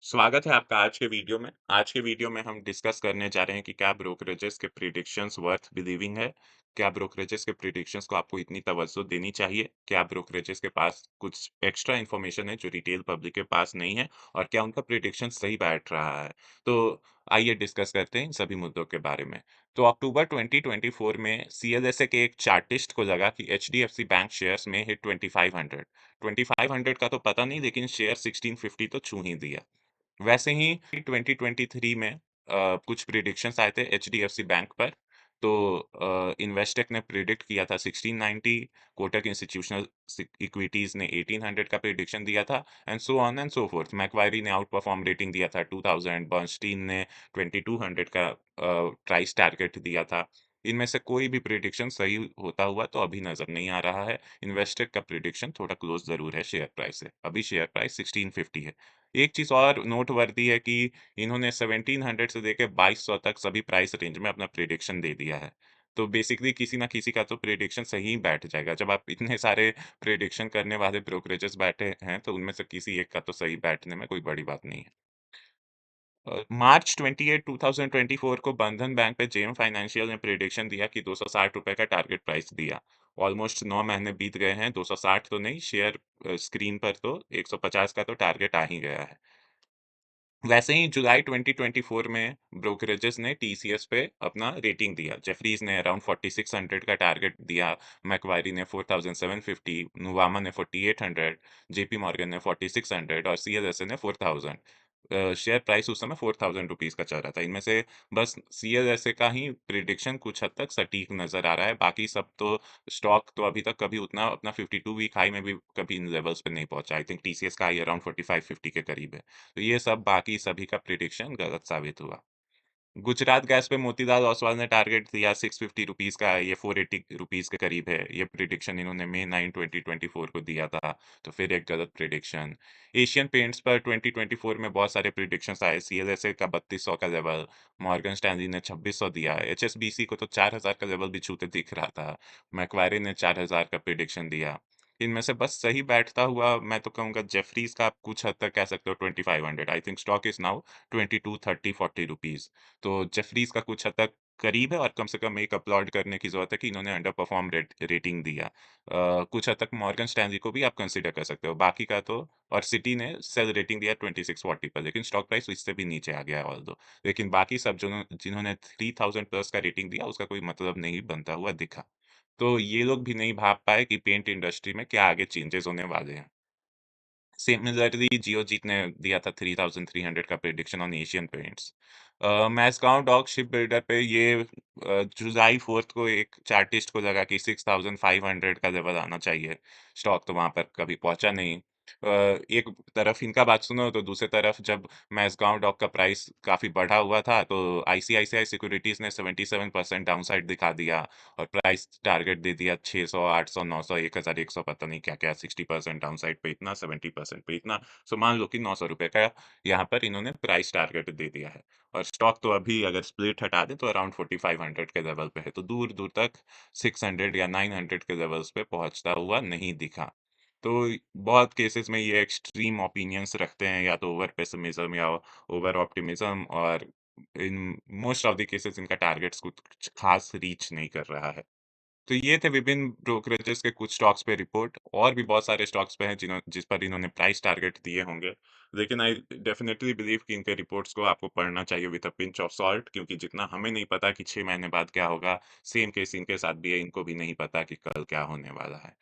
स्वागत है आपका आज के वीडियो में। आज के वीडियो में हम डिस्कस करने जा रहे हैं कि क्या ब्रोकरेजेस के प्रिडिक्शंस वर्थ बिलीविंग है? क्या ब्रोकरेजेस के प्रिडिक्शंस को आपको इतनी तवज्जो देनी चाहिए? क्या ब्रोकरेजेस के पास कुछ एक्स्ट्रा इन्फॉर्मेशन है जो रिटेल पब्लिक के पास नहीं है? और क्या उनका प्रिडिक्शन सही बैठ रहा है? तो आइए डिस्कस करते हैं इन सभी मुद्दों के बारे में। तो अक्टूबर 2024 में सीएलएसए के एक चार्टिस्ट को लगा कि एचडीएफसी बैंक शेयर्स में हिट 2500। 2500 का तो पता नहीं, लेकिन शेयर 1650 तो छू ही दिया। वैसे ही 2023 में कुछ प्रिडिक्शंस आए थे एचडीएफसी बैंक पर। तो इन्वेस्टेक ने प्रिडिक्ट किया था 1690, कोटक इंस्टीट्यूशनल इक्विटीज ने 1800 का प्रिडिक्शन दिया था, and so on and so fourth. Macquarie ने आउट परफॉर्म रेटिंग दिया था 2000, बर्नस्टीन ने 2200 का प्राइस टारगेट दिया था। इनमें से कोई भी प्रिडिक्शन सही होता हुआ तो अभी नजर नहीं आ रहा है। इन्वेस्टेक का प्रिडिक्शन थोड़ा क्लोज जरूर है शेयर प्राइस से। अभी शेयर प्राइस 1650 है। एक चीज़ और नोटवर्दी है कि इन्होंने 1700 से लेके 2200 तक सभी प्राइस रेंज में अपना प्रिडिक्शन दे दिया है। तो बेसिकली किसी ना किसी का तो प्रिडिक्शन सही ही बैठ जाएगा। जब आप इतने सारे प्रिडिक्शन करने वाले ब्रोकरेजेस बैठे हैं, तो उनमें से किसी एक का तो सही बैठने में कोई बड़ी बात नहीं है। मार्च 28, 2024 को बंधन बैंक पे जेएम फाइनेंशियल ने प्रिडिक्शन दिया कि ₹260 का टारगेट प्राइस दिया। ऑलमोस्ट 9 महीने बीत गए हैं, 260 तो नहीं, शेयर स्क्रीन पर तो 150 का तो टारगेट आ ही गया है। वैसे ही जुलाई 2024 में ब्रोकरेजेस ने टीसीएस पे अपना रेटिंग दिया। जेफरीज ने अराउंड 4600 का टारगेट दिया, मैक्वायरी ने 4750, नुवामा ने 4800, जेपी मॉर्गन ने 4600 और सीएलएसए ने 4000। शेयर प्राइस उस समय 4000 रुपीज का चल रहा था। इनमें से बस सीएलएसए का ही प्रिडिक्शन कुछ हद तक सटीक नजर आ रहा है। बाकी सब तो स्टॉक तो अभी तक कभी उतना अपना 52 वीक हाई में भी कभी इन लेवल्स पे नहीं पहुंचा। आई थिंक टीसीएस का हाई अराउंड 4550 के करीब है। तो ये सब बाकी सभी का प्रिडिक्शन गलत साबित हुआ। गुजरात गैस पे मोतीलाल ओसवाल ने टारगेट दिया 650 रुपीस का, ये 480 रुपीस के करीब है। ये प्रिडिक्शन इन्होंने मई 9 2024 को दिया था। तो फिर एक गलत प्रिडिक्शन। एशियन पेंट्स पर 2024 में बहुत सारे प्रिडिक्शंस आए। सीएलएसए का 3200 का लेवल, मॉर्गन स्टैनली ने 2600 दिया, एचएसबीसी को तो 4000 का लेवल भी छूते दिख रहा था, मैक्वारी ने 4000 का प्रिडिक्शन दिया। इनमें से बस सही बैठता हुआ मैं तो कहूँगा जेफरीज का, आप कुछ हद तक कह सकते हो 2500। I think stock is now 22, 30, 40 rupees. तो जेफरीज का कुछ हद तक करीब है, और कम से कम एक अपलॉड करने की ज़रूरत है कि इन्होंने अंडर परफॉर्म रेटिंग दिया। कुछ हद तक मॉर्गन स्टैनली को भी आप कंसीडर कर सकते हो। बाकी का तो, और सिटी ने सेल रेटिंग दिया 2640 पर, लेकिन स्टॉक प्राइस इससे भी नीचे आ गया है ऑल्दो। लेकिन बाकी सब जिन्होंने 3000 प्लस का रेटिंग दिया, उसका कोई मतलब नहीं बनता हुआ दिखा। तो ये लोग भी नहीं भाप पाए कि पेंट इंडस्ट्री में क्या आगे चेंजेस होने वाले हैं। सिमिलरली जियोजीत ने दिया था 3300 का prediction on Asian Paints. Mazagon dock ship builder पे ये जुलाई 4 को एक चार्टिस्ट को लगा कि 6500 का लेवल आना चाहिए। स्टॉक तो वहां पर कभी पहुंचा नहीं। एक तरफ इनका बात सुनो तो दूसरी तरफ जब मैज़गांव डॉक का प्राइस काफी बढ़ा हुआ था, तो आईसीआईसीआई सिक्योरिटीज ने 77% डाउनसाइड दिखा दिया और प्राइस टारगेट दे दिया 600, 800, 900, 1100, पता नहीं क्या क्या। 60% डाउनसाइड पे इतना, 70% पे इतना। सो मान लो कि ₹900 का यहाँ पर इन्होंने प्राइस टारगेट दे दिया है। और स्टॉक तो अभी अगर स्प्लिट हटा दें तो अराउंड 4500 के लेवल पे है। तो दूर दूर तक 600 या 900 के लेवल्स पे पहुंचता हुआ नहीं दिखा। तो बहुत केसेस में ये एक्सट्रीम ओपिनियंस रखते हैं, या तो ओवर पेसिमिज्म या ओवर ऑप्टिमिज्म, और in most of the cases इनका टारगेट्स कुछ खास रीच नहीं कर रहा है। तो ये थे विभिन्न ब्रोकरेजेस के कुछ स्टॉक्स पे रिपोर्ट। और भी बहुत सारे स्टॉक्स पे हैं जिस पर इन्होंने प्राइस टारगेट दिए होंगे। लेकिन आई डेफिनेटली बिलीव कि इनके रिपोर्ट्स को आपको पढ़ना चाहिए with a pinch of salt, क्योंकि जितना हमें नहीं पता कि 6 महीने बाद क्या होगा, सेम केस इनके साथ भी है। इनको भी नहीं पता कि कल क्या होने वाला है।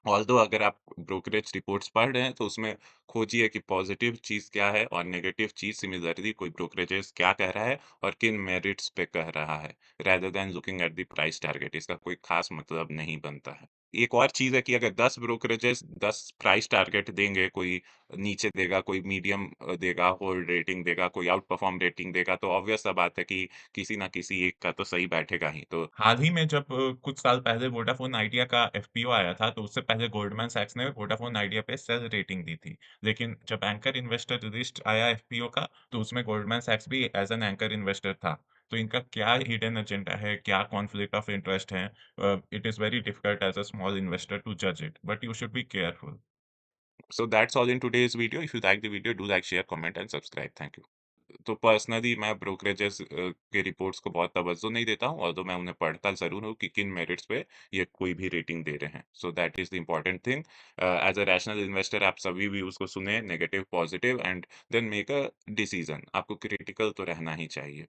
ऑल्दो अगर आप ब्रोकरेज रिपोर्ट्स पढ़ रहे हैं तो उसमें खोजिए कि पॉजिटिव चीज़ क्या है और नेगेटिव चीज़ सिमिलरली कोई ब्रोकरेजेस क्या कह रहा है और किन मेरिट्स पे कह रहा है, rather than looking at the price target. इसका कोई खास मतलब नहीं बनता है। एक और चीज़ है कि अगर 10 ब्रोकरेजेस 10 प्राइस टारगेट देंगे, कोई नीचे देगा, कोई मीडियम देगा, होल्ड रेटिंग देगा, कोई आउट परफॉर्म रेटिंग देगा, तो ऑब्वियस सा बात है कि किसी ना किसी एक का तो सही बैठेगा ही। तो हाल ही में जब कुछ साल पहले वोडाफोन आइडिया का एफपीओ आया था, तो उससे पहले गोल्डमैन सैक्स ने वोडाफोन आइडिया पे सेल रेटिंग दी थी। लेकिन जब एंकर इन्वेस्टर लिस्ट आया एफपीओ का, तो उसमें गोल्डमैन सैक्स भी एज एन एंकर इन्वेस्टर था। तो इनका क्या हिडन एजेंडा है, क्या कॉन्फ्लिक्ट ऑफ इंटरेस्ट है, it is very difficult as a small investor to judge it, but you should be careful. So that's all in today's video. If you like the video, do like, share, comment and subscribe. Thank you. तो personally मैं brokerages के reports को बहुत तवज्जो नहीं देता हूँ, although मैं उन्हें पढ़ता ज़रूर हूँ कि किन मेरिट्स पे ये कोई भी रेटिंग दे रहे हैं। So that is the important thing. As a rational investor आप सभी व्यूज़ को सुनें, negative, positive, and then make a decision. आपको क्रिटिकल तो रहना ही चाहिए।